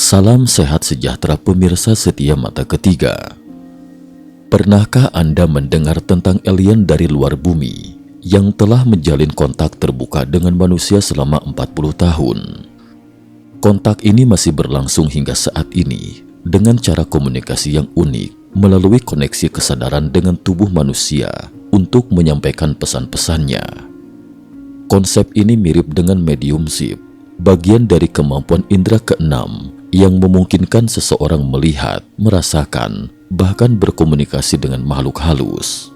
Salam sehat sejahtera pemirsa setia Mata Ketiga. Pernahkah Anda mendengar tentang alien dari luar bumi yang telah menjalin kontak terbuka dengan manusia selama 40 tahun? Kontak ini masih berlangsung hingga saat ini dengan cara komunikasi yang unik melalui koneksi kesadaran dengan tubuh manusia untuk menyampaikan pesan-pesannya. Konsep ini mirip dengan mediumship, bagian dari kemampuan indera keenam yang memungkinkan seseorang melihat, merasakan, bahkan berkomunikasi dengan makhluk halus.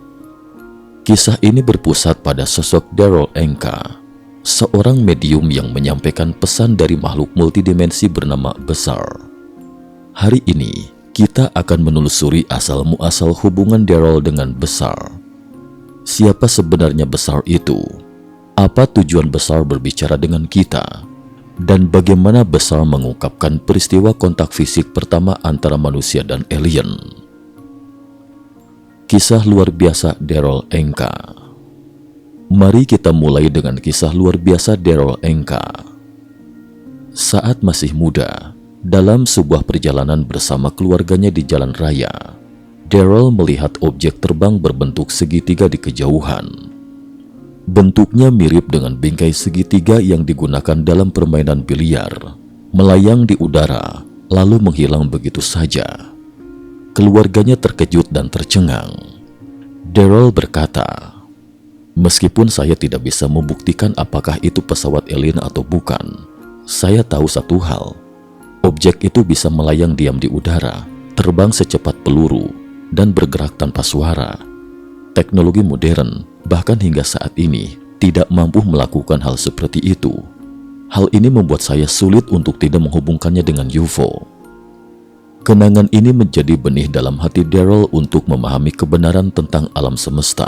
Kisah ini berpusat pada sosok Daryl Anka, seorang medium yang menyampaikan pesan dari makhluk multidimensi bernama Besar. Hari ini, kita akan menelusuri asal-muasal hubungan Daryl dengan Besar. Siapa sebenarnya Besar itu? Apa tujuan Besar berbicara dengan kita? Dan bagaimana Besar mengungkapkan peristiwa kontak fisik pertama antara manusia dan alien? Kisah luar biasa Daryl Anka. Mari kita mulai dengan kisah luar biasa Daryl Anka. Saat masih muda, dalam sebuah perjalanan bersama keluarganya di jalan raya, Daryl melihat objek terbang berbentuk segitiga di kejauhan. Bentuknya mirip dengan bingkai segitiga yang digunakan dalam permainan biliar, melayang di udara, lalu menghilang begitu saja. Keluarganya terkejut dan tercengang. Daryl berkata, "Meskipun saya tidak bisa membuktikan apakah itu pesawat alien atau bukan, saya tahu satu hal. Objek itu bisa melayang diam di udara, terbang secepat peluru, dan bergerak tanpa suara. Teknologi modern, bahkan hingga saat ini, tidak mampu melakukan hal seperti itu. Hal ini membuat saya sulit untuk tidak menghubungkannya dengan UFO." Kenangan ini menjadi benih dalam hati Daryl untuk memahami kebenaran tentang alam semesta.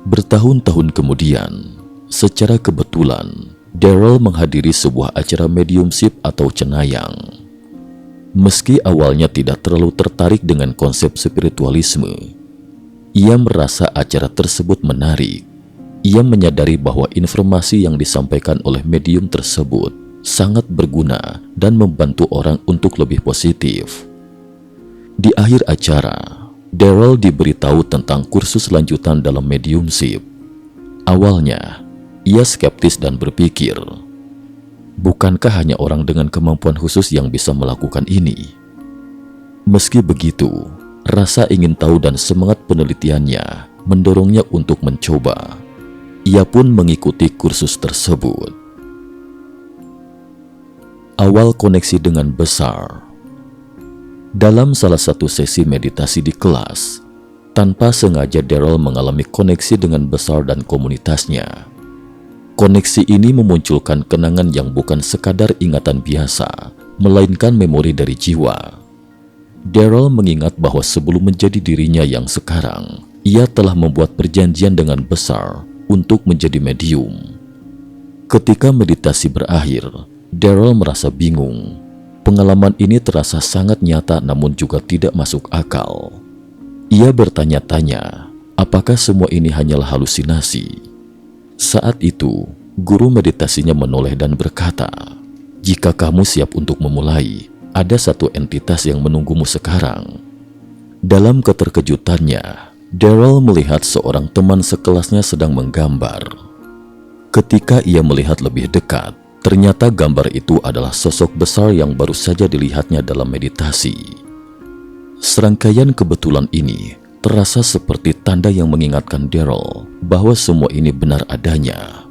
Bertahun-tahun kemudian, secara kebetulan, Daryl menghadiri sebuah acara mediumship atau cenayang. Meski awalnya tidak terlalu tertarik dengan konsep spiritualisme, ia merasa acara tersebut menarik. Ia menyadari bahwa informasi yang disampaikan oleh medium tersebut sangat berguna dan membantu orang untuk lebih positif. Di akhir acara, Daryl diberitahu tentang kursus lanjutan dalam mediumship. Awalnya, ia skeptis dan berpikir, bukankah hanya orang dengan kemampuan khusus yang bisa melakukan ini? Meski begitu, rasa ingin tahu dan semangat penelitiannya mendorongnya untuk mencoba. Ia pun mengikuti kursus tersebut. Awal koneksi dengan Besar. Dalam salah satu sesi meditasi di kelas, tanpa sengaja Daryl mengalami koneksi dengan Besar dan komunitasnya. Koneksi ini memunculkan kenangan yang bukan sekadar ingatan biasa, melainkan memori dari jiwa. Daryl mengingat bahwa sebelum menjadi dirinya yang sekarang, ia telah membuat perjanjian dengan Besar untuk menjadi medium. Ketika meditasi berakhir, Daryl merasa bingung. Pengalaman ini terasa sangat nyata namun juga tidak masuk akal. Ia bertanya-tanya, apakah semua ini hanyalah halusinasi? Saat itu, guru meditasinya menoleh dan berkata, "Jika kamu siap untuk memulai, ada satu entitas yang menunggumu sekarang." Dalam keterkejutannya, Daryl melihat seorang teman sekelasnya sedang menggambar. Ketika ia melihat lebih dekat, ternyata gambar itu adalah sosok Besar yang baru saja dilihatnya dalam meditasi. Serangkaian kebetulan ini terasa seperti tanda yang mengingatkan Daryl bahwa semua ini benar adanya.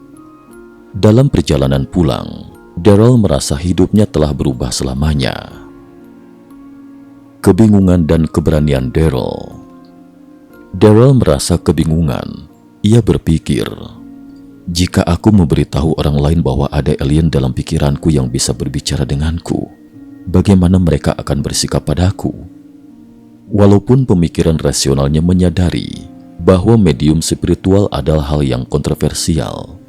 Dalam perjalanan pulang, Daryl merasa hidupnya telah berubah selamanya. Kebingungan dan keberanian Daryl. Daryl merasa kebingungan. Ia berpikir, jika aku memberitahu orang lain bahwa ada alien dalam pikiranku yang bisa berbicara denganku, bagaimana mereka akan bersikap padaku? Walaupun pemikiran rasionalnya menyadari bahwa medium spiritual adalah hal yang kontroversial,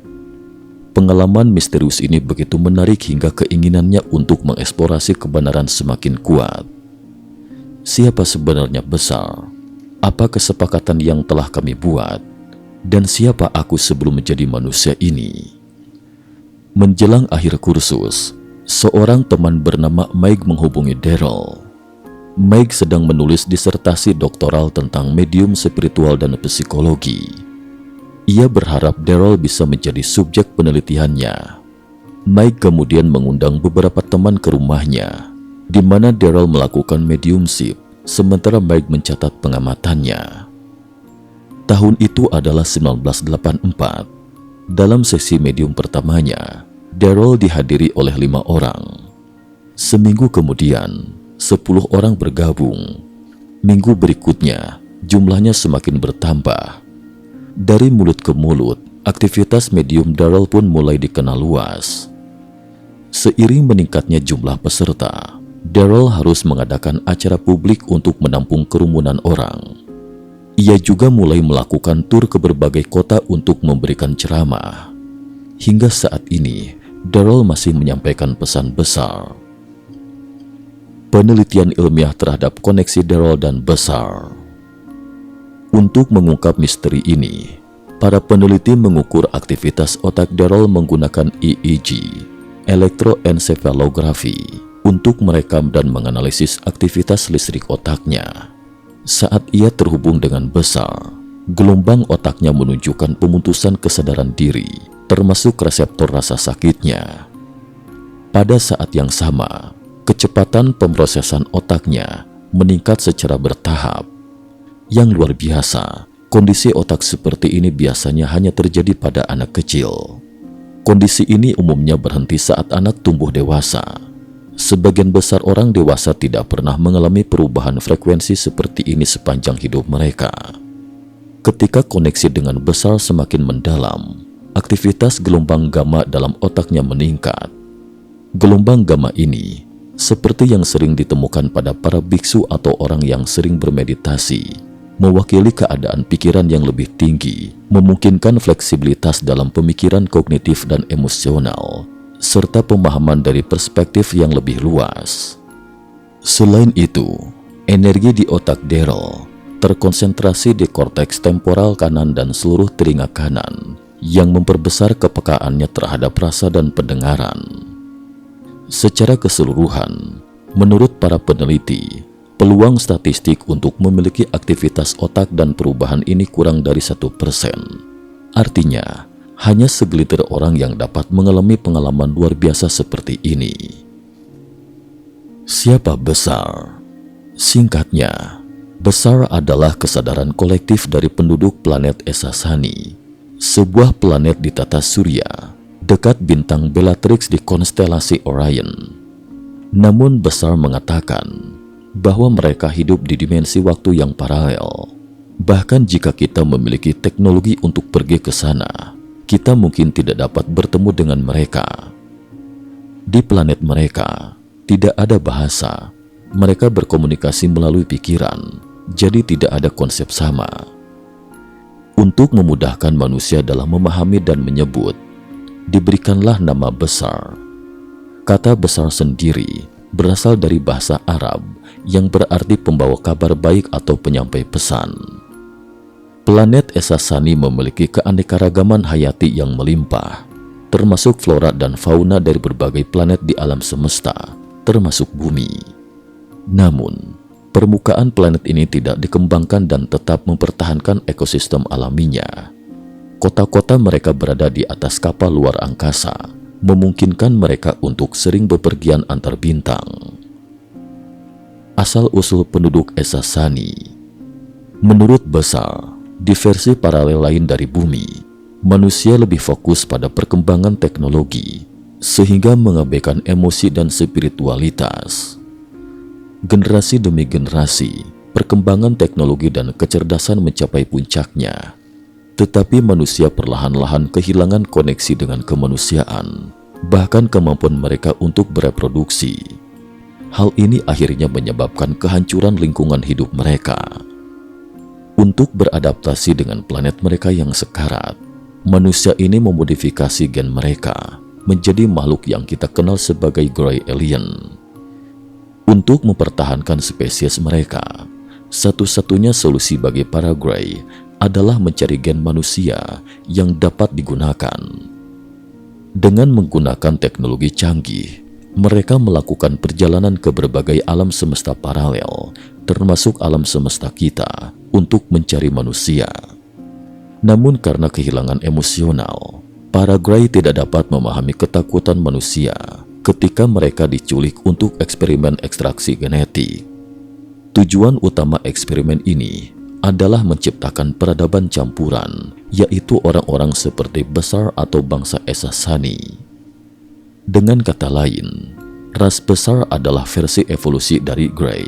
pengalaman misterius ini begitu menarik hingga keinginannya untuk mengeksplorasi kebenaran semakin kuat. Siapa sebenarnya Besar? Apa kesepakatan yang telah kami buat? Dan siapa aku sebelum menjadi manusia ini? Menjelang akhir kursus, Seorang teman bernama Mike menghubungi Daryl. Mike sedang menulis disertasi doktoral tentang medium spiritual dan psikologi. Ia berharap Daryl bisa menjadi subjek penelitiannya. Mike kemudian mengundang beberapa teman ke rumahnya, di mana Daryl melakukan mediumship, sementara Mike mencatat pengamatannya. Tahun itu adalah 1984. Dalam sesi medium pertamanya, Daryl dihadiri oleh 5 orang. Seminggu kemudian, 10 orang bergabung. Minggu berikutnya, jumlahnya semakin bertambah. Dari mulut ke mulut, aktivitas medium Daryl pun mulai dikenal luas. Seiring meningkatnya jumlah peserta, Daryl harus mengadakan acara publik untuk menampung kerumunan orang. Ia juga mulai melakukan tur ke berbagai kota untuk memberikan ceramah. Hingga saat ini, Daryl masih menyampaikan pesan besar. Penelitian ilmiah terhadap koneksi Daryl dan Besar. Untuk mengungkap misteri ini, para peneliti mengukur aktivitas otak Daryl menggunakan EEG, elektroencephalografi, untuk merekam dan menganalisis aktivitas listrik otaknya. Saat ia terhubung dengan Besar, gelombang otaknya menunjukkan pemutusan kesadaran diri, termasuk reseptor rasa sakitnya. Pada saat yang sama, kecepatan pemrosesan otaknya meningkat secara bertahap. Yang luar biasa, kondisi otak seperti ini biasanya hanya terjadi pada anak kecil. Kondisi ini umumnya berhenti saat anak tumbuh dewasa. Sebagian besar orang dewasa tidak pernah mengalami perubahan frekuensi seperti ini sepanjang hidup mereka. Ketika koneksi dengan Besar semakin mendalam, aktivitas gelombang gamma dalam otaknya meningkat. Gelombang gamma ini seperti yang sering ditemukan pada para biksu atau orang yang sering bermeditasi, mewakili keadaan pikiran yang lebih tinggi, memungkinkan fleksibilitas dalam pemikiran kognitif dan emosional, serta pemahaman dari perspektif yang lebih luas. Selain itu, energi di otak Daryl terkonsentrasi di korteks temporal kanan dan seluruh telinga kanan, yang memperbesar kepekaannya terhadap rasa dan pendengaran. Secara keseluruhan, menurut para peneliti, peluang statistik untuk memiliki aktivitas otak dan perubahan ini kurang dari 1%. Artinya, hanya segelintir orang yang dapat mengalami pengalaman luar biasa seperti ini. Siapa Besar? Singkatnya, Besar adalah kesadaran kolektif dari penduduk planet Essassani, sebuah planet di tata surya dekat bintang Bellatrix di konstelasi Orion. Namun Besar mengatakan bahwa mereka hidup di dimensi waktu yang paralel. Bahkan jika kita memiliki teknologi untuk pergi ke sana, kita mungkin tidak dapat bertemu dengan mereka. Di planet mereka, tidak ada bahasa. Mereka berkomunikasi melalui pikiran, jadi tidak ada konsep sama. Untuk memudahkan manusia dalam memahami dan menyebut, diberikanlah nama Besar. Kata Besar sendiri berasal dari bahasa Arab yang berarti pembawa kabar baik atau penyampai pesan. Planet Essassani memiliki keanekaragaman hayati yang melimpah, termasuk flora dan fauna dari berbagai planet di alam semesta, termasuk bumi. Namun, permukaan planet ini tidak dikembangkan dan tetap mempertahankan ekosistem alaminya. Kota-kota mereka berada di atas kapal luar angkasa, memungkinkan mereka untuk sering bepergian antar bintang. Asal-usul penduduk Essassani. Menurut Besar, di versi paralel lain dari bumi, manusia lebih fokus pada perkembangan teknologi, sehingga mengabaikan emosi dan spiritualitas. Generasi demi generasi, perkembangan teknologi dan kecerdasan mencapai puncaknya. Tetapi manusia perlahan-lahan kehilangan koneksi dengan kemanusiaan, bahkan kemampuan mereka untuk bereproduksi. Hal ini akhirnya menyebabkan kehancuran lingkungan hidup mereka. Untuk beradaptasi dengan planet mereka yang sekarat, manusia ini memodifikasi gen mereka menjadi makhluk yang kita kenal sebagai Grey Alien. Untuk mempertahankan spesies mereka, satu-satunya solusi bagi para Grey adalah mencari gen manusia yang dapat digunakan. Dengan menggunakan teknologi canggih, Mereka melakukan perjalanan ke berbagai alam semesta paralel, termasuk alam semesta kita, untuk mencari manusia. Namun karena kehilangan emosional, para Grey tidak dapat memahami ketakutan manusia ketika mereka diculik untuk eksperimen ekstraksi genetik. Tujuan utama eksperimen ini adalah menciptakan peradaban campuran, yaitu orang-orang seperti Besar atau bangsa Esa-Sani. Dengan kata lain, ras Besar adalah versi evolusi dari Grey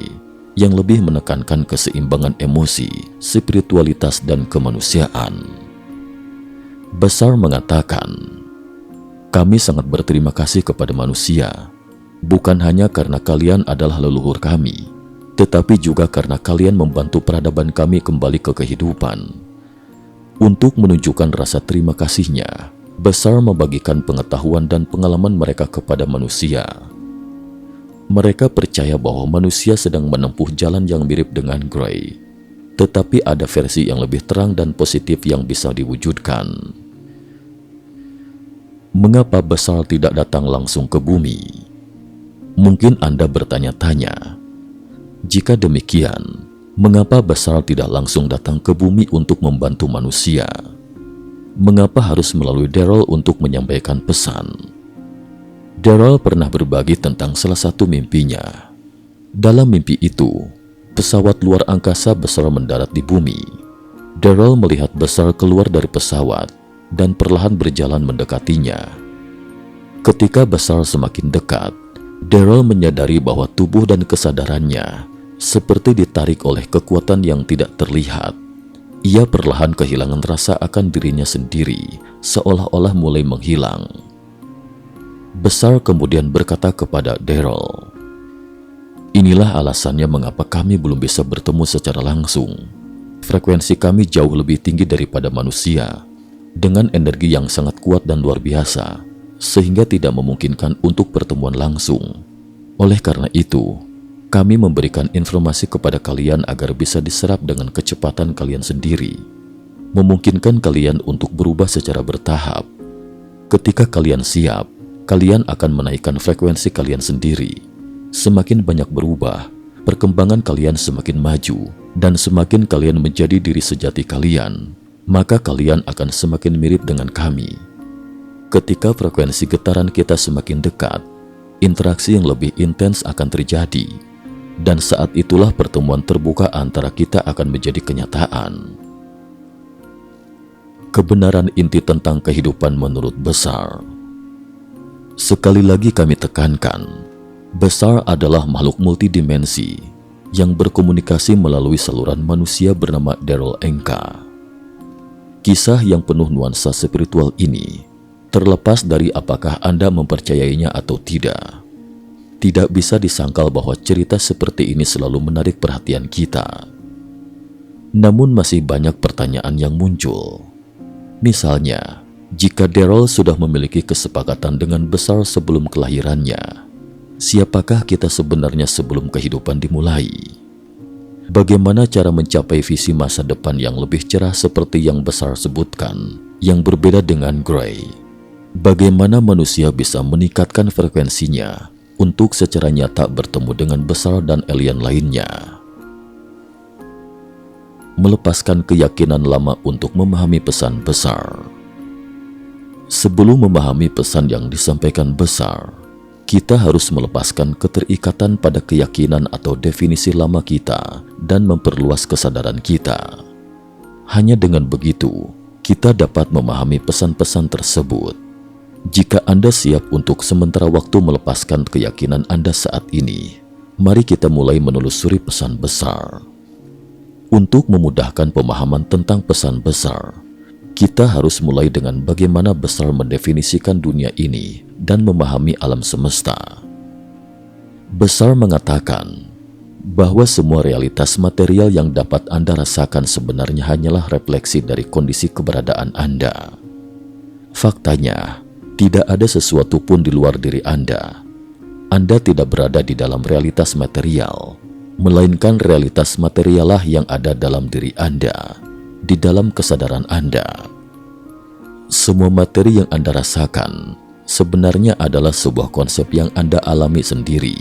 yang lebih menekankan keseimbangan emosi, spiritualitas, dan kemanusiaan. Besar mengatakan, "Kami sangat berterima kasih kepada manusia, bukan hanya karena kalian adalah leluhur kami, tetapi juga karena kalian membantu peradaban kami kembali ke kehidupan." Untuk menunjukkan rasa terima kasihnya, Besar membagikan pengetahuan dan pengalaman mereka kepada manusia. Mereka percaya bahwa manusia sedang menempuh jalan yang mirip dengan Grey, tetapi ada versi yang lebih terang dan positif yang bisa diwujudkan. Mengapa Besar tidak datang langsung ke bumi? Mungkin Anda bertanya-tanya. Jika demikian, mengapa Besar tidak langsung datang ke bumi untuk membantu manusia? Mengapa harus melalui Daryl untuk menyampaikan pesan? Daryl pernah berbagi tentang salah satu mimpinya. Dalam mimpi itu, pesawat luar angkasa Besar mendarat di bumi. Daryl melihat Besar keluar dari pesawat dan perlahan berjalan mendekatinya. Ketika Besar semakin dekat, Daryl menyadari bahwa tubuh dan kesadarannya seperti ditarik oleh kekuatan yang tidak terlihat. Ia perlahan kehilangan rasa akan dirinya sendiri, seolah-olah mulai menghilang. Besar kemudian berkata kepada Daryl, "Inilah alasannya mengapa kami belum bisa bertemu secara langsung. Frekuensi kami jauh lebih tinggi daripada manusia, dengan energi yang sangat kuat dan luar biasa, sehingga tidak memungkinkan untuk pertemuan langsung. Oleh karena itu, kami memberikan informasi kepada kalian agar bisa diserap dengan kecepatan kalian sendiri, memungkinkan kalian untuk berubah secara bertahap. Ketika kalian siap, kalian akan menaikkan frekuensi kalian sendiri. Semakin banyak berubah, perkembangan kalian semakin maju, dan semakin kalian menjadi diri sejati kalian, maka kalian akan semakin mirip dengan kami. Ketika frekuensi getaran kita semakin dekat, interaksi yang lebih intens akan terjadi. Dan saat itulah pertemuan terbuka antara kita akan menjadi kenyataan." Kebenaran inti tentang kehidupan menurut Besar. Sekali lagi kami tekankan, Besar adalah makhluk multidimensi yang berkomunikasi melalui saluran manusia bernama Daryl Enka. Kisah yang penuh nuansa spiritual ini, terlepas dari apakah Anda mempercayainya atau tidak, tidak bisa disangkal bahwa cerita seperti ini selalu menarik perhatian kita. Namun masih banyak pertanyaan yang muncul. Misalnya, jika Daryl sudah memiliki kesepakatan dengan Besar sebelum kelahirannya, siapakah kita sebenarnya sebelum kehidupan dimulai? Bagaimana cara mencapai visi masa depan yang lebih cerah seperti yang Besar sebutkan, yang berbeda dengan Grey? Bagaimana manusia bisa meningkatkan frekuensinya untuk secara nyata bertemu dengan Besar dan alien lainnya? Melepaskan keyakinan lama untuk memahami pesan Besar. Sebelum memahami pesan yang disampaikan Besar, kita harus melepaskan keterikatan pada keyakinan atau definisi lama kita dan memperluas kesadaran kita. Hanya dengan begitu, kita dapat memahami pesan-pesan tersebut. Jika Anda siap untuk sementara waktu melepaskan keyakinan Anda saat ini, mari kita mulai menelusuri pesan Besar. Untuk memudahkan pemahaman tentang pesan Besar, kita harus mulai dengan bagaimana Besar mendefinisikan dunia ini dan memahami alam semesta. Besar mengatakan bahwa semua realitas material yang dapat Anda rasakan sebenarnya hanyalah refleksi dari kondisi keberadaan Anda. Faktanya, tidak ada sesuatu pun di luar diri Anda. Anda tidak berada di dalam realitas material, melainkan realitas materialah yang ada dalam diri Anda, di dalam kesadaran Anda. Semua materi yang Anda rasakan sebenarnya adalah sebuah konsep yang Anda alami sendiri.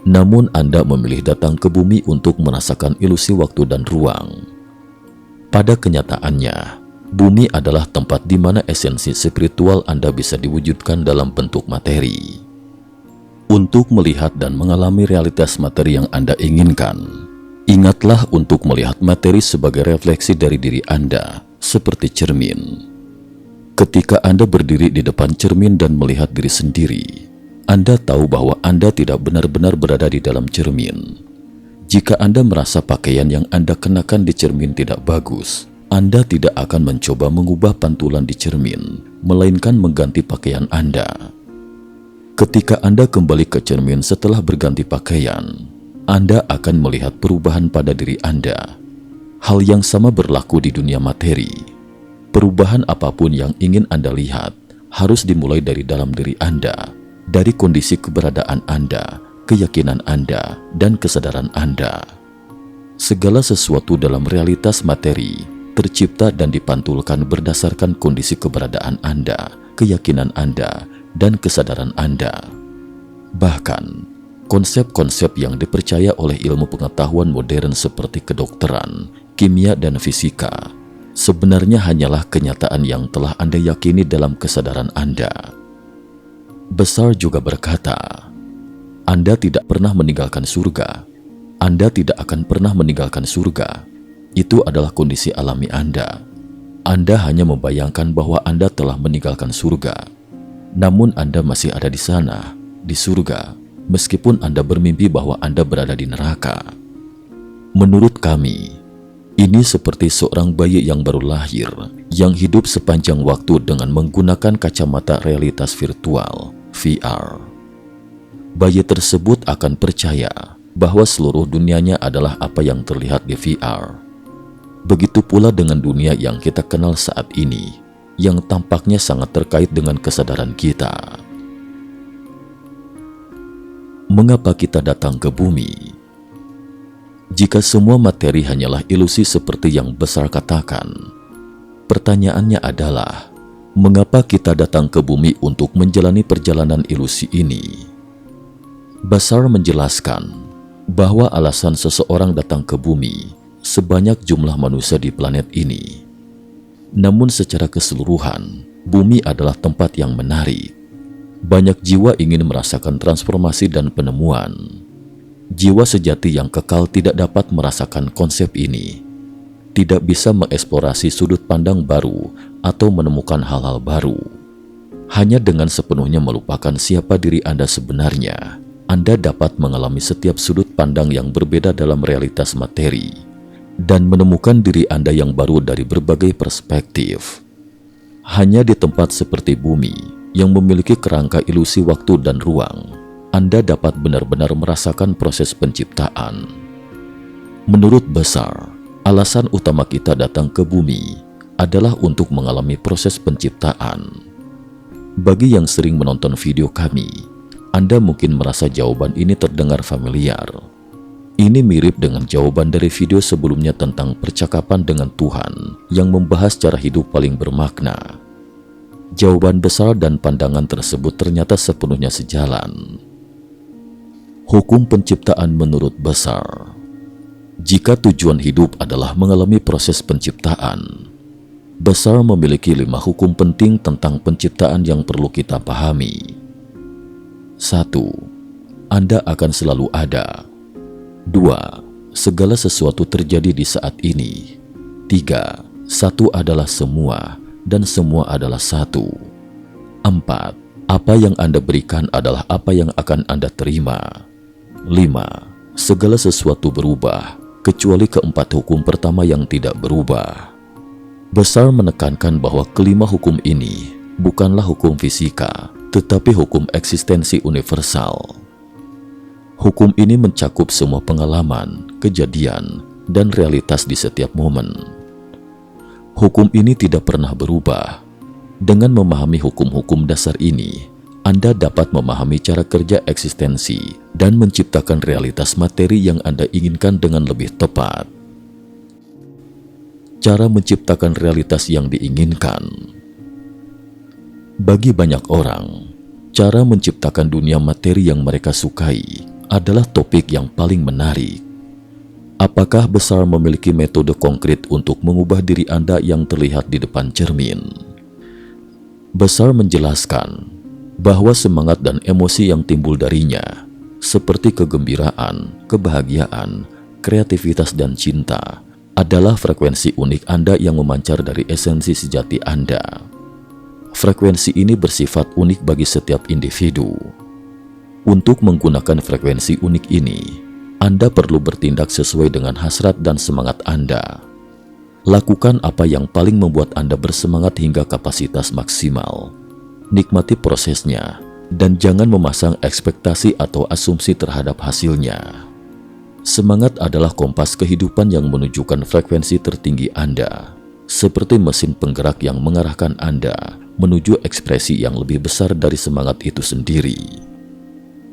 Namun Anda memilih datang ke bumi untuk merasakan ilusi waktu dan ruang. Pada kenyataannya, bumi adalah tempat di mana esensi spiritual Anda bisa diwujudkan dalam bentuk materi. Untuk melihat dan mengalami realitas materi yang Anda inginkan, ingatlah untuk melihat materi sebagai refleksi dari diri Anda, seperti cermin. Ketika Anda berdiri di depan cermin dan melihat diri sendiri, Anda tahu bahwa Anda tidak benar-benar berada di dalam cermin. Jika Anda merasa pakaian yang Anda kenakan di cermin tidak bagus, Anda tidak akan mencoba mengubah pantulan di cermin, melainkan mengganti pakaian Anda. Ketika Anda kembali ke cermin setelah berganti pakaian, Anda akan melihat perubahan pada diri Anda. Hal yang sama berlaku di dunia materi. Perubahan apapun yang ingin Anda lihat harus dimulai dari dalam diri Anda, dari kondisi keberadaan Anda, keyakinan Anda, dan kesadaran Anda. Segala sesuatu dalam realitas materi tercipta dan dipantulkan berdasarkan kondisi keberadaan Anda, keyakinan Anda, dan kesadaran Anda. Bahkan, konsep-konsep yang dipercaya oleh ilmu pengetahuan modern seperti kedokteran, kimia, dan fisika sebenarnya hanyalah kenyataan yang telah Anda yakini dalam kesadaran Anda. Besar juga berkata, Anda tidak pernah meninggalkan surga. Anda tidak akan pernah meninggalkan surga. Itu adalah kondisi alami Anda. Anda hanya membayangkan bahwa Anda telah meninggalkan surga. Namun Anda masih ada di sana, di surga, meskipun Anda bermimpi bahwa Anda berada di neraka. Menurut kami, ini seperti seorang bayi yang baru lahir, yang hidup sepanjang waktu dengan menggunakan kacamata realitas virtual, VR. Bayi tersebut akan percaya bahwa seluruh dunianya adalah apa yang terlihat di VR. Begitu pula dengan dunia yang kita kenal saat ini, yang tampaknya sangat terkait dengan kesadaran kita. Mengapa kita datang ke bumi? Jika semua materi hanyalah ilusi seperti yang Besar katakan, pertanyaannya adalah, mengapa kita datang ke bumi untuk menjalani perjalanan ilusi ini? Besar menjelaskan bahwa alasan seseorang datang ke bumi sebanyak jumlah manusia di planet ini. Namun secara keseluruhan, bumi adalah tempat yang menarik. Banyak jiwa ingin merasakan transformasi dan penemuan. Jiwa sejati yang kekal tidak dapat merasakan konsep ini, tidak bisa mengeksplorasi sudut pandang baru atau menemukan hal-hal baru. Hanya dengan sepenuhnya melupakan siapa diri Anda sebenarnya, Anda dapat mengalami setiap sudut pandang yang berbeda dalam realitas materi dan menemukan diri Anda yang baru dari berbagai perspektif. Hanya di tempat seperti bumi yang memiliki kerangka ilusi waktu dan ruang, Anda dapat benar-benar merasakan proses penciptaan. Menurut Besar, alasan utama kita datang ke bumi adalah untuk mengalami proses penciptaan. Bagi yang sering menonton video kami, Anda mungkin merasa jawaban ini terdengar familiar. Ini mirip dengan jawaban dari video sebelumnya tentang percakapan dengan Tuhan yang membahas cara hidup paling bermakna. Jawaban Besar dan pandangan tersebut ternyata sepenuhnya sejalan. Hukum penciptaan menurut Besar. Jika tujuan hidup adalah mengalami proses penciptaan, Besar memiliki 5 hukum penting tentang penciptaan yang perlu kita pahami. 1. Anda akan selalu ada. 2. Segala sesuatu terjadi di saat ini. 3. Satu adalah semua, dan semua adalah satu. 4. Apa yang Anda berikan adalah apa yang akan Anda terima. 5. Segala sesuatu berubah, kecuali keempat hukum pertama yang tidak berubah. Besar menekankan bahwa kelima hukum ini bukanlah hukum fisika, tetapi hukum eksistensi universal. Hukum ini mencakup semua pengalaman, kejadian, dan realitas di setiap momen. Hukum ini tidak pernah berubah. Dengan memahami hukum-hukum dasar ini, Anda dapat memahami cara kerja eksistensi dan menciptakan realitas materi yang Anda inginkan dengan lebih tepat. Cara menciptakan realitas yang diinginkan. Bagi banyak orang, cara menciptakan dunia materi yang mereka sukai adalah topik yang paling menarik. Apakah besar memiliki metode konkret untuk mengubah diri Anda yang terlihat di depan cermin? Besar menjelaskan bahwa semangat dan emosi yang timbul darinya, seperti kegembiraan, kebahagiaan, kreativitas, dan cinta, adalah frekuensi unik Anda yang memancar dari esensi sejati Anda. Frekuensi ini bersifat unik bagi setiap individu. Untuk menggunakan frekuensi unik ini, Anda perlu bertindak sesuai dengan hasrat dan semangat Anda. Lakukan apa yang paling membuat Anda bersemangat hingga kapasitas maksimal. Nikmati prosesnya, dan jangan memasang ekspektasi atau asumsi terhadap hasilnya. Semangat adalah kompas kehidupan yang menunjukkan frekuensi tertinggi Anda, seperti mesin penggerak yang mengarahkan Anda menuju ekspresi yang lebih besar dari semangat itu sendiri.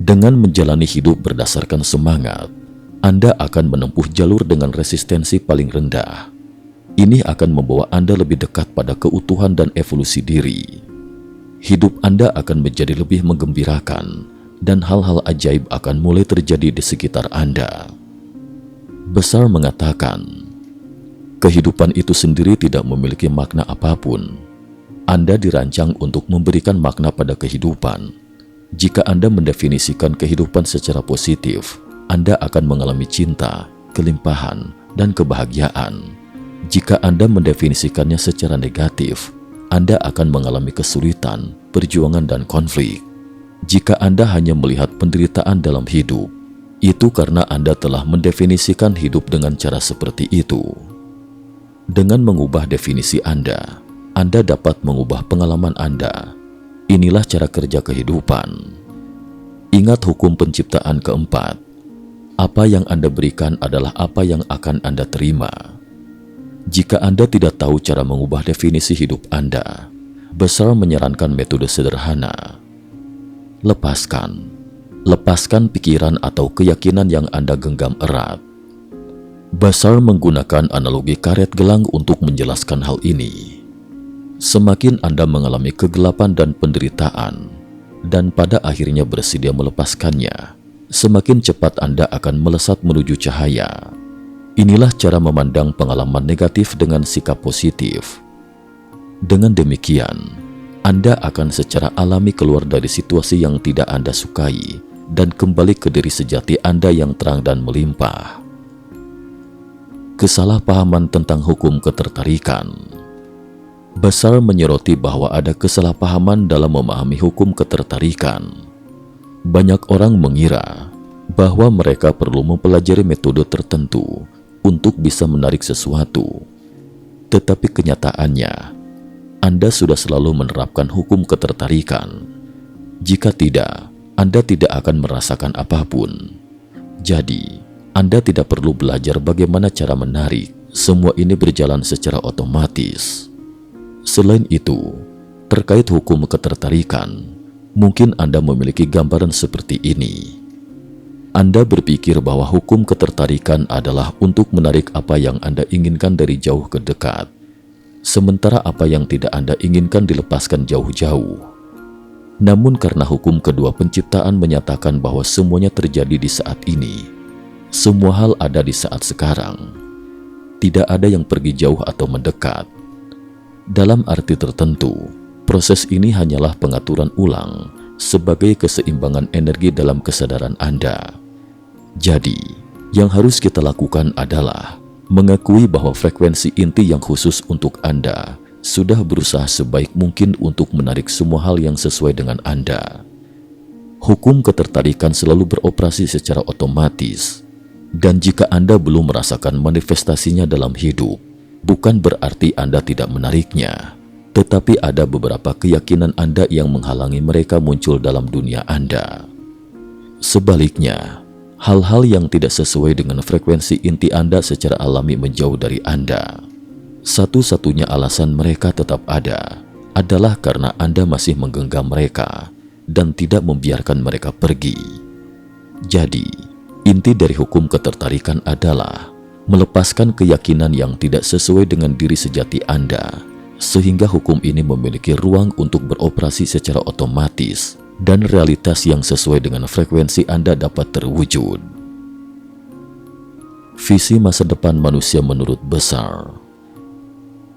Dengan menjalani hidup berdasarkan semangat, Anda akan menempuh jalur dengan resistensi paling rendah. Ini akan membawa Anda lebih dekat pada keutuhan dan evolusi diri. Hidup Anda akan menjadi lebih menggembirakan, dan hal-hal ajaib akan mulai terjadi di sekitar Anda. Besar mengatakan, kehidupan itu sendiri tidak memiliki makna apapun. Anda dirancang untuk memberikan makna pada kehidupan. Jika Anda mendefinisikan kehidupan secara positif, Anda akan mengalami cinta, kelimpahan, dan kebahagiaan. Jika Anda mendefinisikannya secara negatif, Anda akan mengalami kesulitan, perjuangan, dan konflik. Jika Anda hanya melihat penderitaan dalam hidup, itu karena Anda telah mendefinisikan hidup dengan cara seperti itu. Dengan mengubah definisi Anda dapat mengubah pengalaman Anda. Inilah cara kerja kehidupan. Ingat hukum penciptaan keempat. Apa yang Anda berikan adalah apa yang akan Anda terima. Jika Anda tidak tahu cara mengubah definisi hidup Anda, Besar menyarankan metode sederhana. Lepaskan pikiran atau keyakinan yang Anda genggam erat. Besar menggunakan analogi karet gelang untuk menjelaskan hal ini. Semakin Anda mengalami kegelapan dan penderitaan, dan pada akhirnya bersedia melepaskannya, semakin cepat Anda akan melesat menuju cahaya. Inilah cara memandang pengalaman negatif dengan sikap positif. Dengan demikian, Anda akan secara alami keluar dari situasi yang tidak Anda sukai dan kembali ke diri sejati Anda yang terang dan melimpah. Kesalahpahaman tentang hukum ketertarikan. Besar menyoroti bahwa ada kesalahpahaman dalam memahami hukum ketertarikan. Banyak orang mengira bahwa mereka perlu mempelajari metode tertentu untuk bisa menarik sesuatu. Tetapi kenyataannya, Anda sudah selalu menerapkan hukum ketertarikan. Jika tidak, Anda tidak akan merasakan apapun. Jadi, Anda tidak perlu belajar bagaimana cara menarik. Semua ini berjalan secara otomatis. Selain itu, terkait hukum ketertarikan, mungkin Anda memiliki gambaran seperti ini. Anda berpikir bahwa hukum ketertarikan adalah untuk menarik apa yang Anda inginkan dari jauh ke dekat, sementara apa yang tidak Anda inginkan dilepaskan jauh-jauh. Namun karena hukum kedua penciptaan menyatakan bahwa semuanya terjadi di saat ini, semua hal ada di saat sekarang, tidak ada yang pergi jauh atau mendekat. Dalam arti tertentu, proses ini hanyalah pengaturan ulang sebagai keseimbangan energi dalam kesadaran Anda. Jadi, yang harus kita lakukan adalah mengakui bahwa frekuensi inti yang khusus untuk Anda sudah berusaha sebaik mungkin untuk menarik semua hal yang sesuai dengan Anda. Hukum ketertarikan selalu beroperasi secara otomatis, dan jika Anda belum merasakan manifestasinya dalam hidup, bukan berarti Anda tidak menariknya, tetapi ada beberapa keyakinan Anda yang menghalangi mereka muncul dalam dunia Anda. Sebaliknya, hal-hal yang tidak sesuai dengan frekuensi inti Anda secara alami menjauh dari Anda. Satu-satunya alasan mereka tetap ada adalah karena Anda masih menggenggam mereka dan tidak membiarkan mereka pergi. Jadi, inti dari hukum ketertarikan adalah melepaskan keyakinan yang tidak sesuai dengan diri sejati Anda, sehingga hukum ini memiliki ruang untuk beroperasi secara otomatis dan realitas yang sesuai dengan frekuensi Anda dapat terwujud. Visi masa depan manusia menurut Bessar.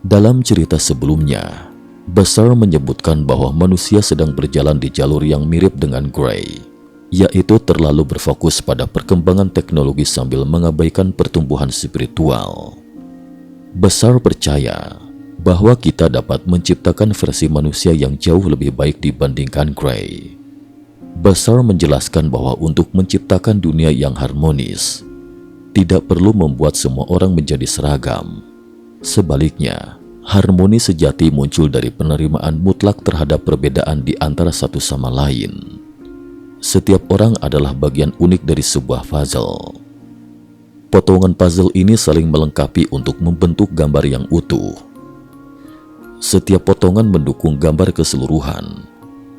Dalam cerita sebelumnya, Bessar menyebutkan bahwa manusia sedang berjalan di jalur yang mirip dengan Gray, yaitu terlalu berfokus pada perkembangan teknologi sambil mengabaikan pertumbuhan spiritual. Bessar percaya bahwa kita dapat menciptakan versi manusia yang jauh lebih baik dibandingkan Gray. Bessar menjelaskan bahwa untuk menciptakan dunia yang harmonis, tidak perlu membuat semua orang menjadi seragam. Sebaliknya, harmoni sejati muncul dari penerimaan mutlak terhadap perbedaan di antara satu sama lain. Setiap orang adalah bagian unik dari sebuah puzzle. Potongan puzzle ini saling melengkapi untuk membentuk gambar yang utuh. Setiap potongan mendukung gambar keseluruhan,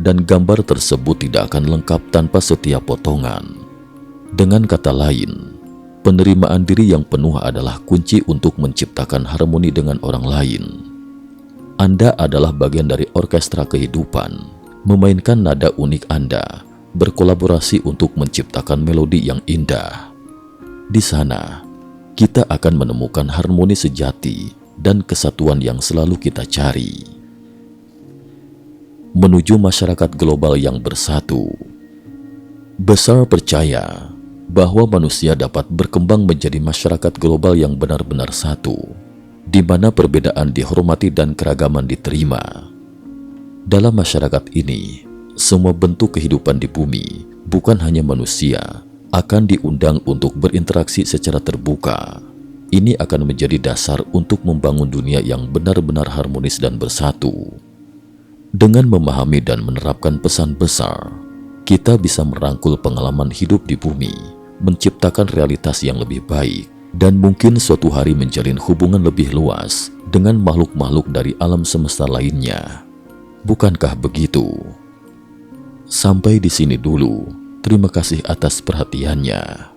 dan gambar tersebut tidak akan lengkap tanpa setiap potongan. Dengan kata lain, penerimaan diri yang penuh adalah kunci untuk menciptakan harmoni dengan orang lain. Anda adalah bagian dari orkestra kehidupan, memainkan nada unik Anda, berkolaborasi untuk menciptakan melodi yang indah. Di sana, kita akan menemukan harmoni sejati dan kesatuan yang selalu kita cari. Menuju masyarakat global yang bersatu. Bessar percaya bahwa manusia dapat berkembang menjadi masyarakat global yang benar-benar satu, di mana perbedaan dihormati dan keragaman diterima. Dalam masyarakat ini, semua bentuk kehidupan di bumi, bukan hanya manusia, akan diundang untuk berinteraksi secara terbuka. Ini akan menjadi dasar untuk membangun dunia yang benar-benar harmonis dan bersatu. Dengan memahami dan menerapkan pesan Bessar, kita bisa merangkul pengalaman hidup di bumi, menciptakan realitas yang lebih baik, dan mungkin suatu hari menjalin hubungan lebih luas dengan makhluk-makhluk dari alam semesta lainnya. Bukankah begitu? Sampai di sini dulu. Terima kasih atas perhatiannya.